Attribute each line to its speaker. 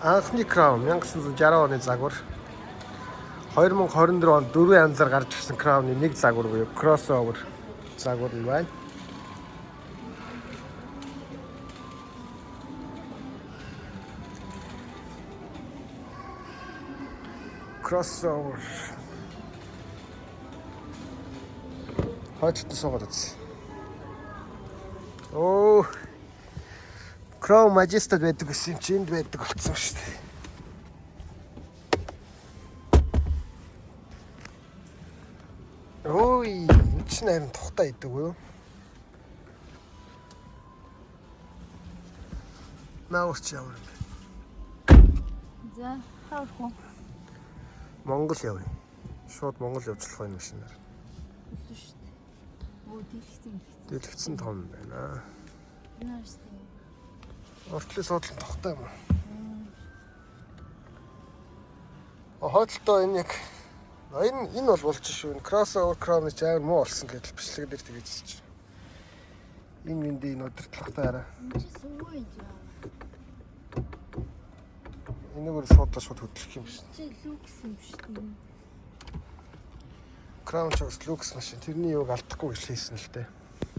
Speaker 1: Анхны Crown 1960 оны загвар. 2024 онд 4 янзаар гарч ирсэн Crown-ы нэг загвар буюу crossover загвар нь байна. Crossover. Хойдолтой суугаад үз. Оо. Crown Majesty байдаг гэсэн юм чи энд байдаг болсон шүү дээ. Ой, энэ ч нэрэн тухтай идэг үү? Наавч явна.
Speaker 2: За, хаврах.
Speaker 1: Монгол явъя. Шууд Монгол явуулах байх машинаар.
Speaker 2: Өссөн шүү дээ. Оо,
Speaker 1: Дэлгэцэн том байна.
Speaker 2: Нэрс.
Speaker 1: Ортлын суудлын тухтай юм уу? Хойдолтой энэ яг энэ бол болж шүү. Crossover Crown ч амар муу болсон гэж бичлэг дээр тэгэж хэлж байна. Энэ миндээ энэ удирдлагатай арай. Энэгээр суудлаа шууд хөдлөх юм биш.
Speaker 2: Чи люкс юм шүү дээ.
Speaker 1: Crown Choice Lux машин тэрний юуг алдахгүй гэж хэлсэн л дээ.